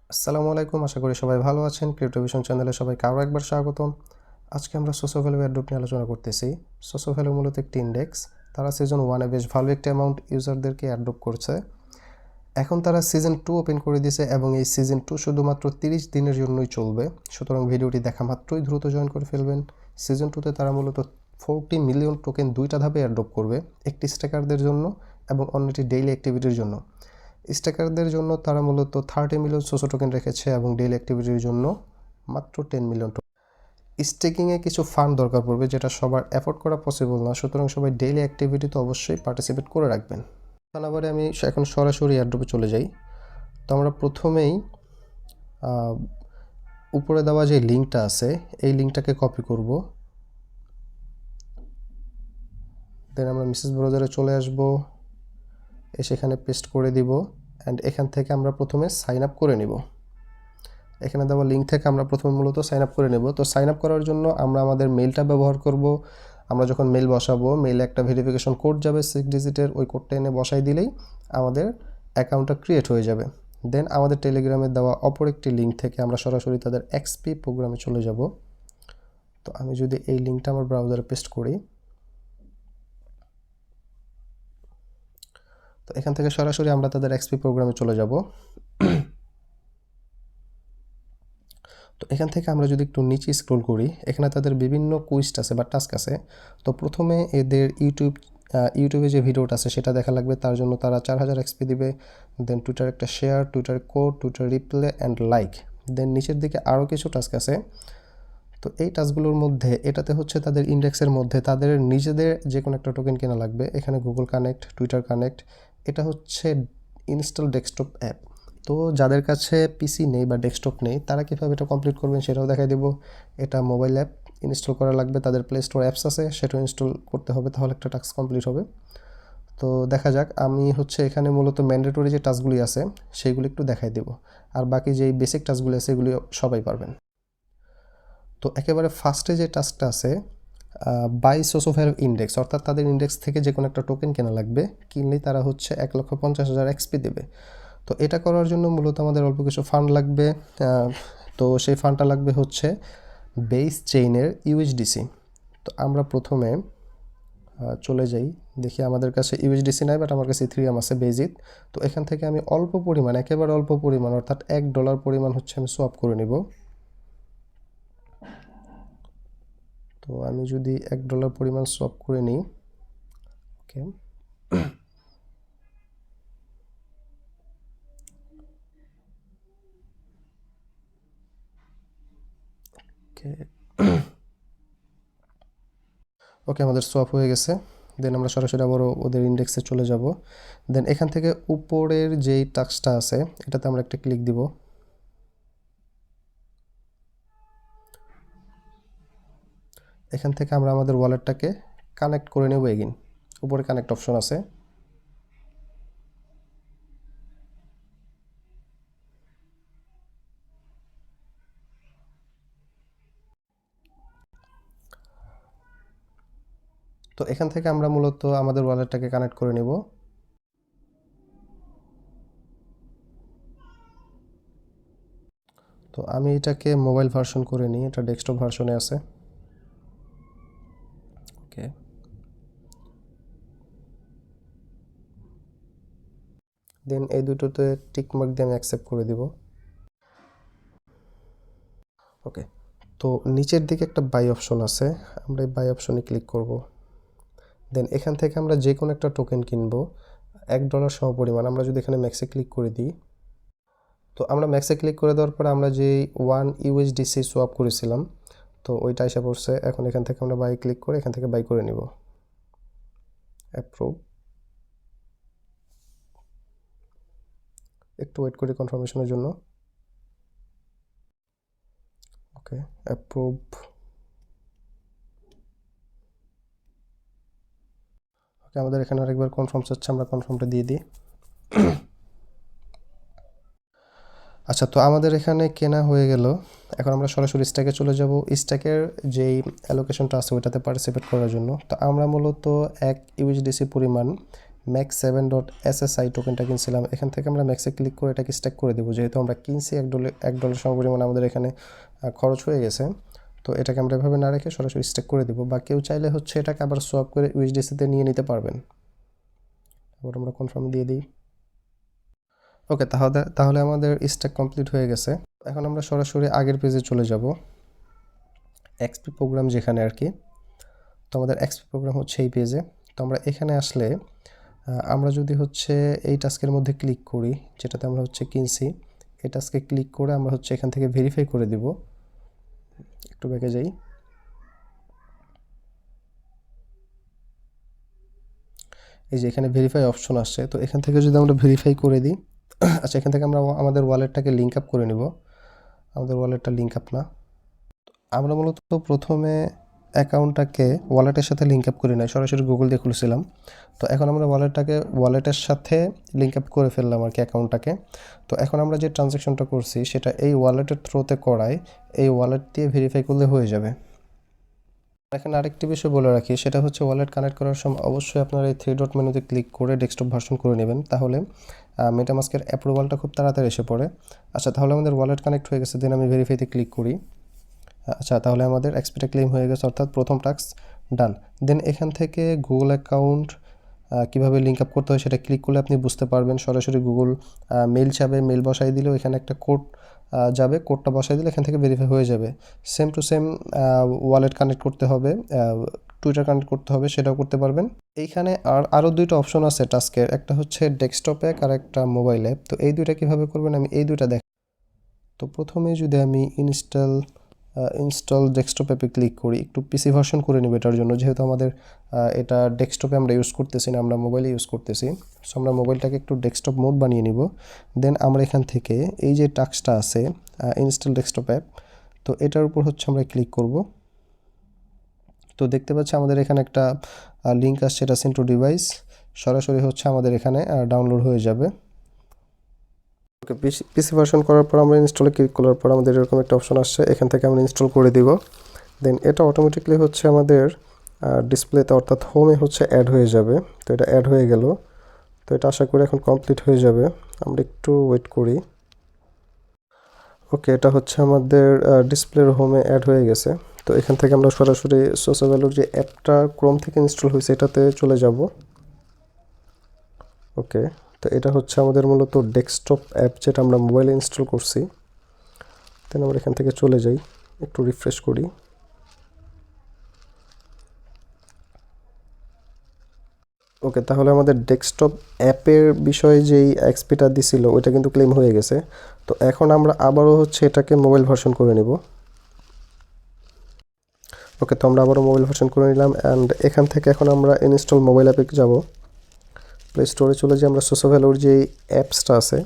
আসসালামু আলাইকুম, আশা করি সবাই ভালো আছেন। ক্রিপ্টোভিশন চ্যানেলে সবাইকে আরও একবার স্বাগতম। আজকে আমরা সোসো ভ্যালু এয়ারড্রপ নিয়ে আলোচনা করতেছি। সোসো ভ্যালু মূলত একটি ইন্ডেক্স। তারা সিজন 1-এ বেশ ভালো একটা অ্যামাউন্ট ইউজারদেরকে এয়ারড্রপ করছে। এখন তারা সিজন 2 ওপেন করে দিয়েছে এবং এই সিজন 2 শুধুমাত্র 30 দিনের জন্যই চলবে। সুতরাং ভিডিওটি দেখা মাত্রই দ্রুত জয়েন করে ফেলবেন। সিজন 2তে তারা মূলত 40 মিলিয়ন টোকেন দুইটা ধাপে এয়ারড্রপ করবে, একটি স্টেকারদের জন্য এবং অন্যটি ডেইলি অ্যাক্টিভিটির জন্য। স্টেকারদের জন্য তারা মূলত 30 মিলিয়ন সোসো টোকেন রেখেছে এবং ডেইলি অ্যাক্টিভিটির জন্য মাত্র 10 মিলিয়ন টোকেন। স্টেকিংয়ে কিছু ফান্ড দরকার পড়বে, যেটা সবার অ্যাফোর্ড করা পসিবল না, সুতরাং সবাই ডেইলি অ্যাক্টিভিটিতে অবশ্যই পার্টিসিপেট করে রাখবেন। তারপরে আমি এখন সরাসরি এয়ারড্রপে চলে যাই। তো আমরা প্রথমেই উপরে দেওয়া যে লিঙ্কটা আছে এই লিঙ্কটাকে কপি করব। দেন আমরা মেসেজ ব্রাউজারে চলে আসব, এসে এখানে পেস্ট করে দিব অ্যান্ড এখান থেকে আমরা প্রথমে সাইন আপ করে নিব। এখানে দেওয়া লিঙ্ক থেকে আমরা প্রথমে মূলত সাইন আপ করে নেব। তো সাইন আপ করার জন্য আমরা আমাদের মেইলটা ব্যবহার করব। আমরা যখন মেইল বসাবো, মেইলে একটা ভেরিফিকেশন কোড যাবে 6 ডিজিটের, ওই কোডটা এনে বসাই দিলেই আমাদের অ্যাকাউন্টটা ক্রিয়েট হয়ে যাবে। দেন আমাদের টেলিগ্রামে দেওয়া অপর একটি লিঙ্ক থেকে আমরা সরাসরি তাদের এক্সপি প্রোগ্রামে চলে যাব। তো আমি যদি এই লিঙ্কটা আমার ব্রাউজারে পেস্ট করি, তো এখান থেকে সরাসরি আমরা তাদের এক্সপি প্রোগ্রামে চলে যাব। তো এখান থেকে আমরা যদি একটু নিচে স্ক্রল করি, এখানে তাদের বিভিন্ন কুইস্ট আছে বা টাস্ক আছে। তো প্রথমে এদের ইউটিউবে যে ভিডিওটা আছে সেটা দেখা লাগবে, তার জন্য তারা 4000 এক্সপি দিবে। দেন টুইটার একটা share, Twitter quote, Twitter reply and like. Then নিচের দিকে আরও কিছু টাস্ক আছে। তো এই টাস্কগুলোর মধ্যে এটাতে হচ্ছে তাদের ইন্ডেক্সের মধ্যে তাদের নিজেদের যে কোনো একটা টোকেন কেনা লাগবে। এখানে গুগল কানেক্ট, টুইটার কানেক্ট, এটা হচ্ছে ইনস্টল ডেস্কটপ অ্যাপ। তো যাদের কাছে পিসি নেই বা ডেস্কটপ নেই তারা কীভাবে এটা কমপ্লিট করবেন সেটাও দেখাই দেবো। এটা মোবাইল অ্যাপ ইনস্টল করা লাগবে, তাদের প্লে স্টোর অ্যাপস আছে সেটাও ইনস্টল করতে হবে, তাহলে একটা টাস্ক কমপ্লিট হবে। তো দেখা যাক, আমি হচ্ছে এখানে মূলত ম্যান্ডেটরি যে টাস্কগুলি আছে সেইগুলি একটু দেখাই দেবো, আর বাকি যেই বেসিক টাস্কগুলি আছে এগুলি সবাই পারবেন। তো একেবারে ফার্স্টে যে টাস্কটা আছে, বাই সোসো ভ্যালু ইন্ডেক্স, অর্থাৎ তাদের ইন্ডেক্স থেকে যে কোনো একটা টোকেন কেনা লাগবে, কিনলেই তারা হচ্ছে 1,50,000 এক্সপি দেবে। তো এটা করার জন্য মূলত আমাদের অল্প কিছু ফান্ড লাগবে। তো সেই ফান্ডটা লাগবে হচ্ছে বেস চেইনের ইউএসডিসি। তো আমরা প্রথমে চলে যাই, দেখি আমাদের কাছে ইউএসডিসি নাই, বাট আমার কাছে ইথেরিয়াম আছে বেজিত। তো এখান থেকে আমি অল্প পরিমাণ, একেবারে অল্প পরিমাণ অর্থাৎ $1 পরিমাণ হচ্ছে আমি সোয়াপ করে নিব। তো আমি যদি $1 পরিমাণ সোয়াপ করে নিই, ওকে, ওকে, ওকে, আমাদের সোয়াপ হয়ে গেছে। দেন আমরা সরাসরি আবারও ওদের ইন্ডেক্সে চলে যাব। দেন এখান থেকে উপরের যেই টাস্কটা আছে এটাতে আমরা একটা ক্লিক দিব। এখান থেকে আমরা আমাদের ওয়ালেটটাকে কানেক্ট করে নেব এগিন। উপরে কানেক্ট অপশন আছে। তো এখান থেকে আমরা মূলত আমাদের ওয়ালেটটাকে কানেক্ট করে নেব। তো আমি এটাকে মোবাইল ভার্সন করে নিই, এটা ডেস্কটপ ভার্সনে আছে। ওকে, দেন এই দুটোতে টিক মার্ক দিয়ে আমি অ্যাকসেপ্ট করে দিব। ওকে, তো নিচের দিকে একটা বাই অপশন আছে, আমরা এই বাই অপশনে ক্লিক করব। দেন এখান থেকে আমরা যে কোনো একটা টোকেন কিনবো $1 সমপরিমাণ। আমরা যদি এখানে ম্যাক্সে ক্লিক করে দিই, তো আমরা ম্যাক্সে ক্লিক করে দেওয়ার পর আমরা যে 1 ইউএসডিসি সোয়াপ করেছিলাম, তো ওইটা এসে পড়ছে। এখন এখান থেকে আমরা বাই ক্লিক করে এখান থেকে বাই করে নিব। অ্যাপ্রুভ, একটু ওয়েট করি কনফার্মেশনের জন্য। ওকে, অ্যাপ্রুভ। ওকে, আমাদের এখানে আরেকবার কনফার্ম চাচ্ছে, আমরা কনফার্মটা দিয়ে দিই। আচ্ছা, তো আমাদের এখানে কেনা হয়ে গেল। এখন আমরা সরাসরি স্ট্যাকে চলে যাব, স্ট্যাকের যেই অ্যালোকেশনটা আছে ওইটাতে পার্টিসিপেট করার জন্য। তো আমরা মূলত 1 ইউএসডিসি পরিমাণ max7.ssi টোকেনটা কিনছিলাম, এখান থেকে আমরা ম্যাক্সে ক্লিক করে এটাকে স্ট্যাক করে দেবো। যেহেতু আমরা কিনছি $1 সমপরিমাণ আমাদের এখানে খরচ হয়ে গেছে, তো এটাকে আমরা এভাবে না রেখে সরাসরি স্ট্যাক করে দেবো। বা কেউ চাইলে হচ্ছে এটাকে আবার সোয়াপ করে ইউএসডিসিতে নিয়ে নিতে পারবেন। আবার আমরা কনফার্ম দিয়ে দিই। ওকে, তাহলে আমাদের স্ট্যাক কমপ্লিট হয়ে গেছে। এখন আমরা সরাসরি আগের পেজে চলে যাব, এক্সপি প্রোগ্রাম যেখানে আর কি। তো আমাদের এক্সপি প্রোগ্রাম হচ্ছে এই পেজে। তো আমরা এখানে আসলে আমরা যদি হচ্ছে এই টাস্কের মধ্যে ক্লিক করি, যেটাতে আমরা হচ্ছে কিনছি, এই টাস্কে ক্লিক করে আমরা হচ্ছে এখান থেকে ভেরিফাই করে দিব। একটু ব্যাকে যাই। এই যে এখানে ভেরিফাই অপশন আসছে, তো এখান থেকে যদি আমরা ভেরিফাই করে দিই, আচ্ছা এখান থেকে আমরা আমাদের ওয়ালেটটাকে লিঙ্ক আপ করে নিব। আমাদের ওয়ালেটটা লিঙ্ক আপ না, আমরা মূলত প্রথমে অ্যাকাউন্টটাকে ওয়ালেটের সাথে লিঙ্ক আপ করি নাই, সরাসরি গুগল দিয়ে খুলেছিলাম। তো এখন আমরা ওয়ালেটের সাথে লিঙ্ক আপ করে ফেললাম আর কি অ্যাকাউন্টটাকে। তো এখন আমরা যে ট্রানজ্যাকশনটা করছি সেটা এই ওয়ালেটের থ্রুতে করায় এই ওয়ালেট দিয়ে ভেরিফাই করলে হয়ে যাবে। এখানে আরেকটি বিষয় বলে রাখি, সেটা হচ্ছে ওয়ালেট কানেক্ট করার সময় অবশ্যই আপনারা এই 3 ডট মেনুতে ক্লিক করে ডেস্কটপ ভার্সন করে নেবেন, তাহলে মেটামাস্কের অ্যাপ্রুভালটা খুব তাড়াতাড়ি এসে পড়ে। আচ্ছা, তাহলে আমাদের ওয়ালেট কানেক্ট হয়ে গেছে, দেন আমি ভেরিফাইতে ক্লিক করি। আচ্ছা, তাহলে আমাদের এক্সপিটা ক্লেম হয়ে গেছে, অর্থাৎ প্রথম টাস্ক ডান। দেন এখান থেকে গুগল অ্যাকাউন্ট কীভাবে লিঙ্ক আপ করতে হয় সেটা ক্লিক করলে আপনি বুঝতে পারবেন। সরাসরি গুগল মেল চাবে, মেল বসাই দিলেও এখানে একটা কোড যাবে, কোডটা বসাই দিলে এখান থেকে ভেরিফাই হয়ে যাবে। Same to same wallet connect করতে হবে, টুইটার কানেক্ট করতে হবে, সেটাও করতে পারবেন। এইখানে আরও দুইটা অপশন আছে টাস্কের, একটা হচ্ছে ডেস্কটপ অ্যাপ আর একটা মোবাইল অ্যাপ। তো এই দুইটা কীভাবে করবেন আমি এই দুইটা দেখ। তো প্রথমে যদি আমি ইনস্টল ডেস্কটপ অ্যাপে ক্লিক করি, একটু পিসি ভার্সন করে নেব এটার জন্য, যেহেতু আমাদের এটা ডেস্কটপে আমরা ইউজ করতেছি না, আমরা মোবাইলে ইউজ করতেছি। সো আমরা মোবাইলটাকে একটু ডেস্কটপ মোড বানিয়ে নিব। দেন আমরা এখান থেকে এই যে টাস্কটা আছে ইনস্টল ডেস্কটপ অ্যাপ, তো এটার উপর হচ্ছে আমরা ক্লিক করব। তো দেখতে পাচ্ছি আমাদের এখানে একটা লিঙ্ক আসছে, এটা সেন্ড টু ডিভাইস, সরাসরি হচ্ছে আমাদের এখানে ডাউনলোড হয়ে যাবে। ওকে, পিসি ভার্সন করার পর আমরা ইনস্টলে ক্লিক করার পর আমাদের এরকম একটা অপশন আসছে, এখান থেকে আমরা ইনস্টল করে দিব। দেন এটা অটোমেটিকলি হচ্ছে আমাদের ডিসপ্লেতে অর্থাৎ হোমে হচ্ছে অ্যাড হয়ে যাবে। তো এটা অ্যাড হয়ে গেল, তো এটা আশা করি এখন কমপ্লিট হয়ে যাবে, আমরা একটু ওয়েট করি। ওকে, এটা হচ্ছে আমাদের ডিসপ্লের হোমে অ্যাড হয়ে গেছে। তো এখান থেকে আমরা সরাসরি সোশ্যাল ভ্যালুর যে অ্যাপটা ক্রোম থেকে ইনস্টল হয়েছে এটাতে চলে যাব। ওকে, তো এটা হচ্ছে আমাদের মূলত ডেস্কটপ অ্যাপ যেটা আমরা মোবাইলে ইনস্টল করছি। দেন আমরা এখান থেকে চলে যাই, একটু রিফ্রেশ করি। ওকে, তাহলে আমাদের ডেস্কটপ অ্যাপের বিষয়ে যেই এক্সপিটা দিছিল ওইটা কিন্তু ক্লেম হয়ে গেছে। তো এখন আমরা আবারও হচ্ছে এটাকে মোবাইল ভার্সন করে নেব। ওকে, তো আমরা আবারও মোবাইল ভার্সন করে নিলাম। অ্যান্ড এখান থেকে এখন আমরা ইনস্টল মোবাইল অ্যাপে যাব। প্লে স্টোরে চলে যাই, আমরা সোশ্যাল ভ্যালুর যে অ্যাপসটা আছে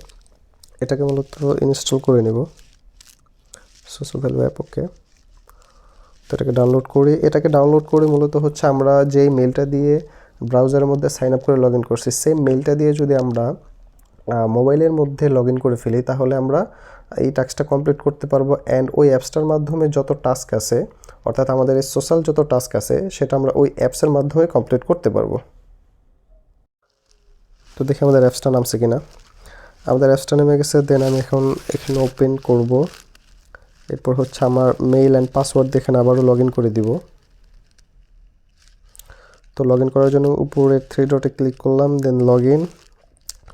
এটাকে মূলত ইনস্টল করে নেব, সোশ্যাল ভ্যালু অ্যাপ। ওকে, তো এটাকে ডাউনলোড করে মূলত হচ্ছে আমরা যেই মেলটা দিয়ে ব্রাউজারের মধ্যে সাইন আপ করে লগ ইন করছি, সেম মেলটা দিয়ে যদি আমরা মোবাইলের মধ্যে লগ ইন করে ফেলি তাহলে আমরা এই টাস্কটা কমপ্লিট করতে পারবো। অ্যান্ড ওই অ্যাপসটার মাধ্যমে যত টাস্ক আছে, অর্থাৎ আমাদের এই সোশ্যাল যত টাস্ক আছে সেটা আমরা ওই অ্যাপসের মাধ্যমে কমপ্লিট করতে পারবো। তো দেখি আমাদের অ্যাপসটা নামছে কিনা। আমাদের অ্যাপসটা নেমে গেছে। দেন আমি এখন এখানে ওপেন করব। এরপর হচ্ছে আমার মেইল অ্যান্ড পাসওয়ার্ড দেখে আবারও লগ ইন করে দিব। তো লগ ইন করার জন্য উপরে 3 ডটে ক্লিক করলাম, দেন লগ ইন।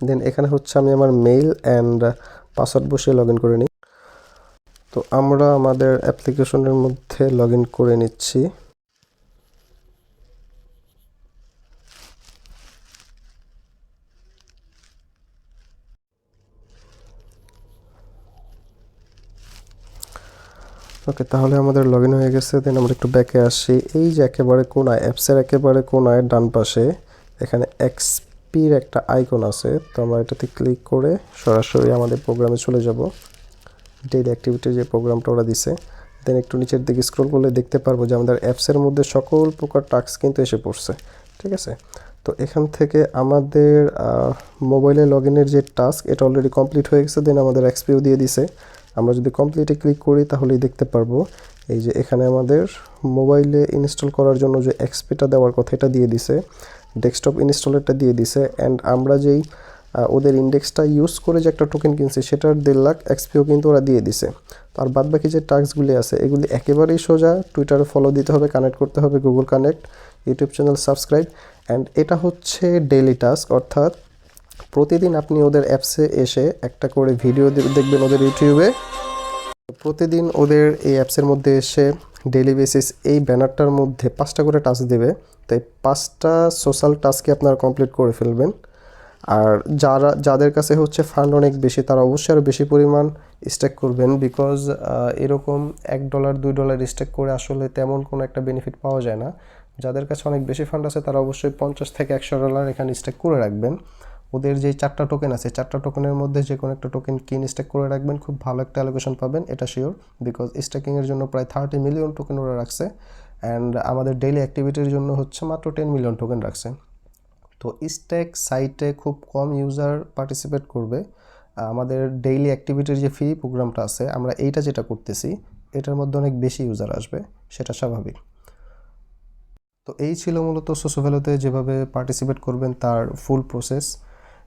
দেন এখানে হচ্ছে আমি আমার মেইল অ্যান্ড পাসওয়ার্ড বসিয়ে লগ ইন করে নিই। তো আমরা আমাদের অ্যাপ্লিকেশনের মধ্যে লগ ইন করে নিচ্ছি। ওকে, তাহলে আমাদের লগ ইন হয়ে গেছে। দেন আমরা একটু ব্যাকে আসি। এই যে একেবারে কোনায়, অ্যাপসের একেবারে কোনায় ডান পাশে এখানে এক্সপির একটা আইকন আছে। তো আমরা এটাতে ক্লিক করে সরাসরি আমাদের প্রোগ্রামে চলে যাব। ডেইলি অ্যাক্টিভিটি যে প্রোগ্রামটা ওরা দিছে, দেন একটু নিচের দিকে স্ক্রল করলে দেখতে পারবো যে আমাদের অ্যাপসের মধ্যে সকল প্রকার টাস্ক কিন্তু এসে পড়ছে। ঠিক আছে, তো এখান থেকে আমাদের মোবাইলে লগ ইনের যে টাস্ক এটা অলরেডি কমপ্লিট হয়ে গেছে। দেন আমাদের এক্সপিও দিয়ে দিছে। আমরা যদি কমপ্লিটে ক্লিক করি তাহলেই দেখতে পারবো এই যে এখানে আমাদের মোবাইলে ইনস্টল করার জন্য যে এক্সপিটা দেওয়ার কথা এটা দিয়ে দিছে। ডেস্কটপ ইনস্টলারটা দিয়ে দিছে। অ্যান্ড আমরা যেই ওদের ইন্ডেক্সটা ইউজ করে যে একটা টোকেন কিনছি সেটার 1.5 লাখ এক্সপিও কিন্তু ওরা দিয়ে দিছে। তো আর বাদ বাকি যে টাস্কগুলি আছে এগুলি একেবারেই সোজা। টুইটারে ফলো দিতে হবে, কানেক্ট করতে হবে, Google connect, YouTube channel subscribe. And এটা হচ্ছে ডেইলি টাস্ক, অর্থাৎ প্রতিদিন আপনি ওদের অ্যাপসে এসে একটা করে ভিডিও দেখবেন ওদের ইউটিউবে। প্রতিদিন ওদের এই অ্যাপসের মধ্যে এসে ডেইলি বেসিস এই ব্যানারটার মধ্যে 5টা করে টাস্ক দেবে। তাই 5টা সোশ্যাল টাস্কই আপনারা কমপ্লিট করে ফেলবেন। আর যাদের কাছে হচ্ছে ফান্ড অনেক বেশি তারা অবশ্যই আরও বেশি পরিমাণ স্টেক করবেন, বিকজ এরকম $1 $2 স্টেক করে আসলে তেমন কোনো একটা বেনিফিট পাওয়া যায় না। যাদের কাছে অনেক বেশি ফান্ড আছে তারা অবশ্যই $50 থেকে $100 এখানে স্টেক করে রাখবেন। ওদের যে 4টা টোকেন আছে 4টা টোকেনের মধ্যে যে কোনো একটা টোকেন স্টেক করে রাখবেন, খুব ভালো একটা অ্যালোকেশন পাবেন, এটা শিওর। বিকজ স্টেকিংয়ের জন্য প্রায় 30 মিলিয়ন টোকেন ওরা রাখছে, অ্যান্ড আমাদের ডেইলি অ্যাক্টিভিটির জন্য হচ্ছে মাত্র 10 মিলিয়ন টোকেন রাখছে। তো স্টেক সাইটে খুব কম ইউজার পার্টিসিপেট করবে। আমাদের ডেইলি অ্যাক্টিভিটির যে ফ্রি প্রোগ্রামটা আছে আমরা এইটা যেটা করতেছি এটার মধ্যে অনেক বেশি ইউজার আসবে, সেটা স্বাভাবিক। তো এই ছিল মূলত সোসোভ্যালুতে যেভাবে পার্টিসিপেট করবেন তার ফুল প্রসেস।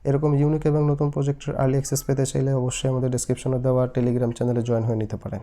এরকম ইউনিক এবং নতুন প্রজেক্টের আর্লি অ্যাক্সেস পেতে চাইলে অবশ্যই আমাদের ডেসক্রিপশনে দেওয়া টেলিগ্রাম চ্যানেলে জয়েন হয়ে নিতে পারেন।